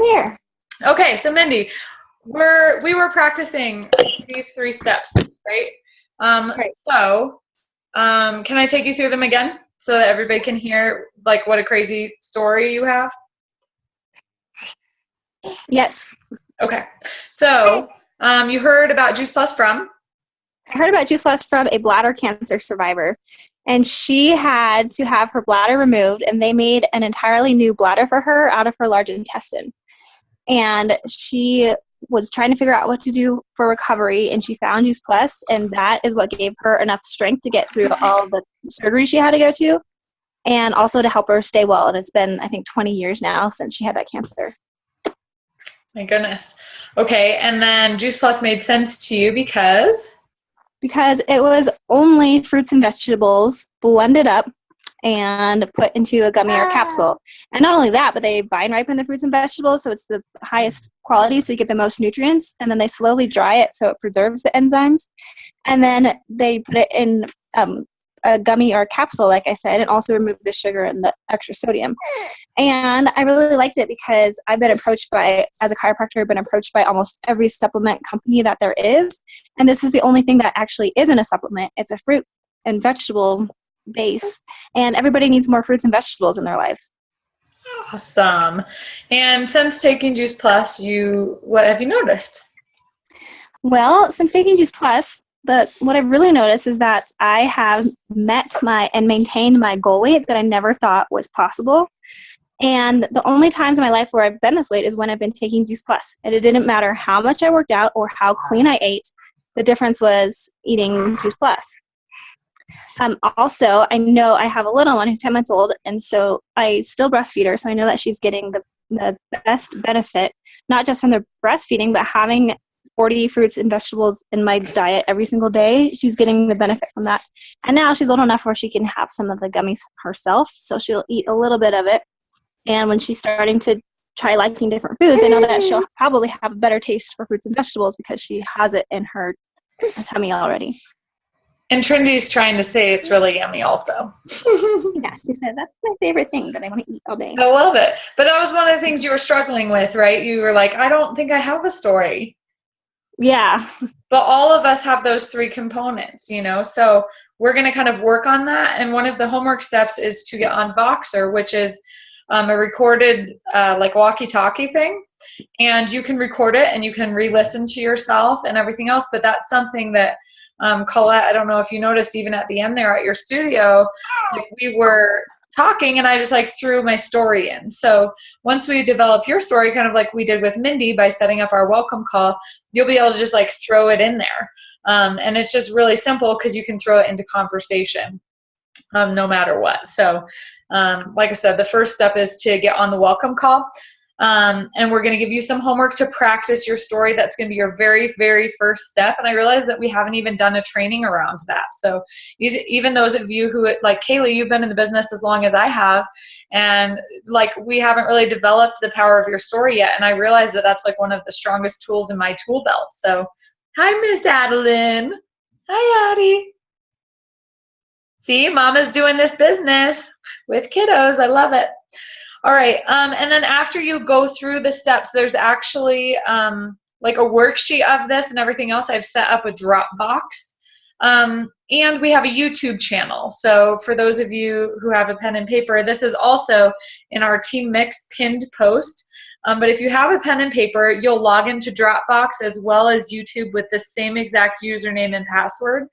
here. Okay, so Mindy, we were practicing these 3 steps, right? Right. So, can I take you through them again so that everybody can hear like what a crazy story you have? Yes. Okay. So, you heard about Juice Plus from? I heard about Juice Plus from a bladder cancer survivor, and she had to have her bladder removed, and they made an entirely new bladder for her out of her large intestine. And she was trying to figure out what to do for recovery, and she found Juice Plus, and that is what gave her enough strength to get through all the surgery she had to go to, and also to help her stay well. And it's been, I think, 20 years now since she had that cancer. My goodness. Okay, and then Juice Plus made sense to you because it was only fruits and vegetables blended up and put into a gummy or capsule. And not only that, but they vine ripen the fruits and vegetables, so it's the highest quality, so you get the most nutrients, and then they slowly dry it so it preserves the enzymes. And then they put it in a gummy or a capsule, like I said, and also remove the sugar and the extra sodium. And I really liked it because I've been approached by, as a chiropractor, I've been approached by almost every supplement company that there is. And this is the only thing that actually isn't a supplement. It's a fruit and vegetable base. And everybody needs more fruits and vegetables in their life. awesome. And since taking Juice Plus, what have you noticed? Well, since taking Juice Plus, what I've really noticed is that I have met and maintained my goal weight that I never thought was possible. And the only times in my life where I've been this weight is when I've been taking Juice Plus. And it didn't matter how much I worked out or how clean I ate. The difference was eating Juice Plus. Also, I know I have a little one who's 10 months old, and so I still breastfeed her, so I know that she's getting the best benefit, not just from the breastfeeding, but having 40 fruits and vegetables in my diet every single day. She's getting the benefit from that. And now she's old enough where she can have some of the gummies herself, so she'll eat a little bit of it. And when she's starting to try liking different foods, I know that she'll probably have a better taste for fruits and vegetables because she has it in her tummy already. And Trinity's trying to say it's really yummy also. Yeah, she said, that's my favorite thing that I want to eat all day. I love it. But that was one of the things you were struggling with, right? You were like, I don't think I have a story. Yeah. But all of us have those 3 components, so we're going to kind of work on that. And one of the homework steps is to get on Voxer, which is a recorded like walkie-talkie thing. And you can record it and you can re-listen to yourself and everything else. But that's something that Colette, I don't know if you noticed even at the end there at your studio, like we were talking and I just like threw my story in. So once we develop your story, kind of like we did with Mindy by setting up our welcome call, you'll be able to just like throw it in there. And it's just really simple because you can throw it into conversation no matter what. So like I said, the first step is to get on the welcome call. And we're going to give you some homework to practice your story. That's going to be your very, very first step. And I realize that we haven't even done a training around that. So even those of you who, like Kaylee, you've been in the business as long as I have, and like we haven't really developed the power of your story yet. And I realize that that's like one of the strongest tools in my tool belt. So hi, Miss Adeline. Hi, Addie. See, Mama's doing this business with kiddos. I love it. All right, and then after you go through the steps, there's actually like a worksheet of this and everything else. I've set up a Dropbox, and we have a YouTube channel. So for those of you who have a pen and paper, this is also in our Team Mix pinned post. But if you have a pen and paper, you'll log into Dropbox as well as YouTube with the same exact username and password.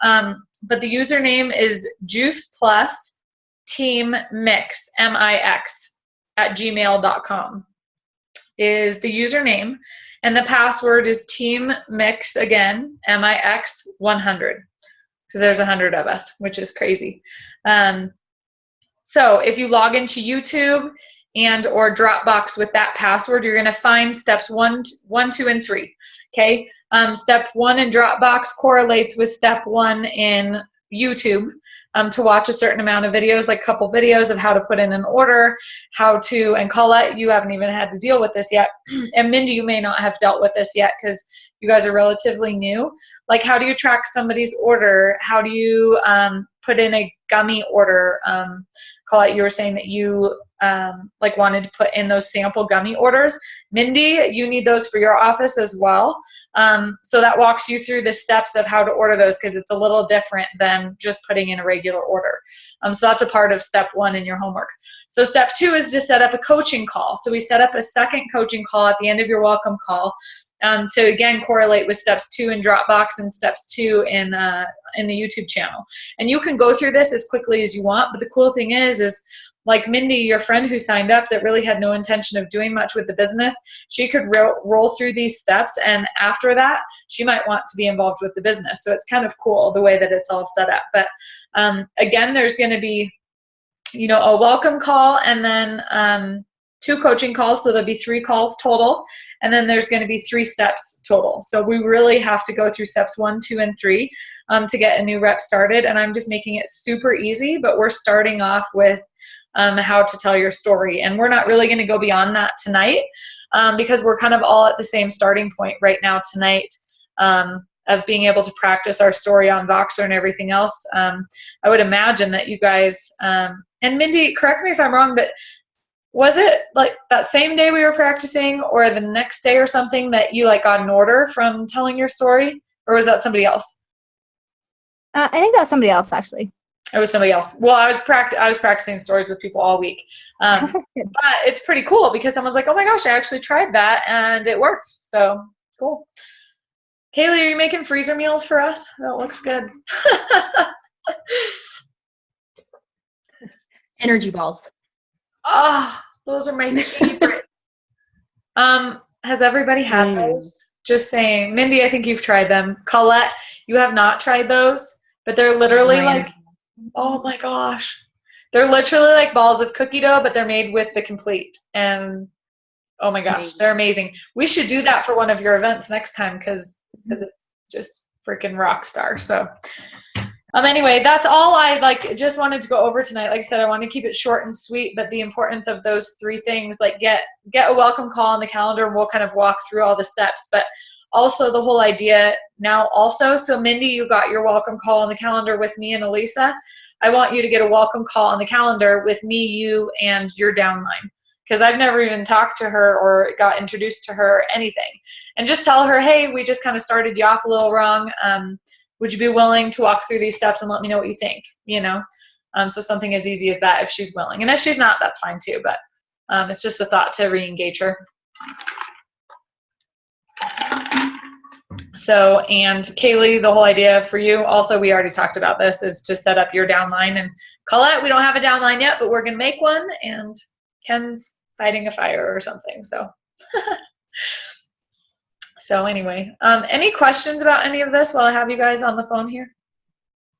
But the username is Juice Plus Team Mix, MIX, @gmail.com is the username, and the password is Team Mix, again, MIX 100, because there's 100 of us, which is crazy. So if you log into YouTube and or Dropbox with that password, you're going to find steps 1, 2, and 3. Okay. Step 1 in Dropbox correlates with step 1 in YouTube. To watch a certain amount of videos, like a couple videos of how to put in an order, and Colette, you haven't even had to deal with this yet. And Mindy, you may not have dealt with this yet because you guys are relatively new. Like, how do you track somebody's order? How do you put in a gummy order. Colette, you were saying that you like wanted to put in those sample gummy orders. Mindy, you need those for your office as well. So that walks you through the steps of how to order those, because it's a little different than just putting in a regular order. So that's a part of step 1 in your homework. So step 2 is to set up a coaching call. So we set up a second coaching call at the end of your welcome call, to again correlate with steps 2 in Dropbox and steps 2 in the YouTube channel. And you can go through this as quickly as you want, but the cool thing is like Mindy, your friend who signed up that really had no intention of doing much with the business, she could roll through these steps, and after that, she might want to be involved with the business. So it's kind of cool the way that it's all set up. But again, there's going to be, a welcome call, and then 2 coaching calls, so there'll be 3 calls total, and then there's going to be 3 steps total. So we really have to go through steps 1, 2, and 3 to get a new rep started, and I'm just making it super easy, but we're starting off with how to tell your story, and we're not really going to go beyond that tonight, because we're kind of all at the same starting point right now tonight, of being able to practice our story on Voxer and everything else. I would imagine that you guys, and Mindy, correct me if I'm wrong, but was it like that same day we were practicing, or the next day or something, that you like got an order from telling your story, or was that somebody else? I think that was somebody else, actually. It was somebody else. Well, I was practicing stories with people all week. But it's pretty cool because someone's like, oh my gosh, I actually tried that and it worked. So cool. Kaylee, are you making freezer meals for us? That looks good. Energy balls. Oh, those are my favorite. Has everybody had those? Just saying. Mindy, I think you've tried them. Colette, you have not tried those, but they're literally like, oh my gosh. They're literally like balls of cookie dough, but they're made with the complete. And oh my gosh, they're amazing. We should do that for one of your events next time, because it's just freaking rock star. So anyway, that's all I just wanted to go over tonight. Like I said, I want to keep it short and sweet, but the importance of those 3 things, like get a welcome call on the calendar, and we'll kind of walk through all the steps, but also the whole idea now also. So Mindy, you got your welcome call on the calendar with me and Elisa. I want you to get a welcome call on the calendar with me, you, and your downline, because I've never even talked to her or got introduced to her or anything. And just tell her, hey, we just kind of started you off a little wrong. Would you be willing to walk through these steps and let me know what you think? So something as easy as that, if she's willing. And if she's not, that's fine too, but it's just a thought to re-engage her. So, and Kaylee, the whole idea for you, also, we already talked about this, is to set up your downline. And Colette, we don't have a downline yet, but we're going to make one, and Ken's fighting a fire or something. So, so anyway, any questions about any of this while I have you guys on the phone here,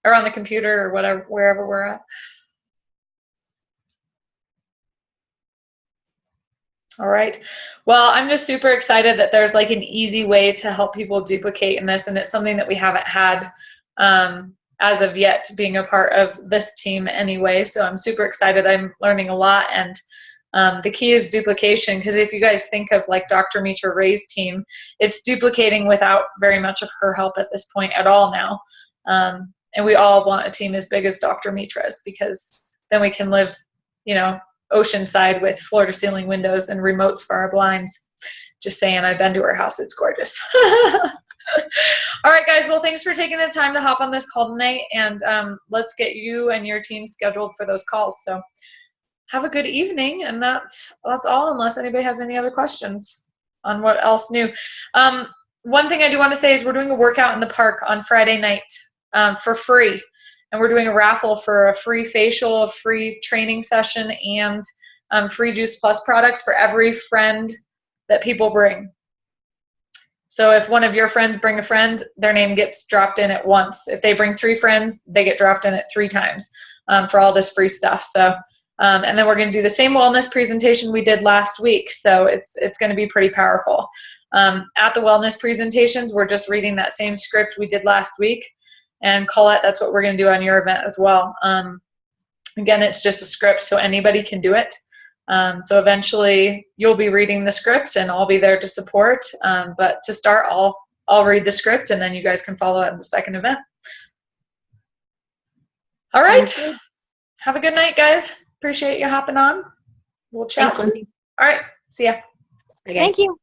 or on the computer, or whatever, wherever we're at? All right. Well, I'm just super excited that there's like an easy way to help people duplicate in this, and it's something that we haven't had as of yet, being a part of this team anyway. So I'm super excited. I'm learning a lot, and the key is duplication, because if you guys think of like Dr. Mitra Ray's team, it's duplicating without very much of her help at this point at all now. And we all want a team as big as Dr. Mitra's, because then we can live, oceanside with floor-to-ceiling windows and remotes for our blinds. Just saying, I've been to her house. It's gorgeous. All right, guys. Well, thanks for taking the time to hop on this call tonight, and let's get you and your team scheduled for those calls. So have a good evening, and that's all, unless anybody has any other questions on what else new. One thing I do want to say is we're doing a workout in the park on Friday night for free. And we're doing a raffle for a free facial, a free training session, and free Juice Plus products for every friend that people bring. So if one of your friends bring a friend, their name gets dropped in at once. If they bring 3 friends, they get dropped in at 3 times for all this free stuff. So, and then we're going to do the same wellness presentation we did last week. So it's going to be pretty powerful. At the wellness presentations, we're just reading that same script we did last week. And Colette, that's what we're going to do on your event as well. Again, it's just a script, so anybody can do it. So eventually you'll be reading the script, and I'll be there to support. But to start, I'll read the script, and then you guys can follow it in the second event. All right. Have a good night, guys. Appreciate you hopping on. We'll chat. Thanks, Lindsay. All right. See ya. Bye, guys. Thank you.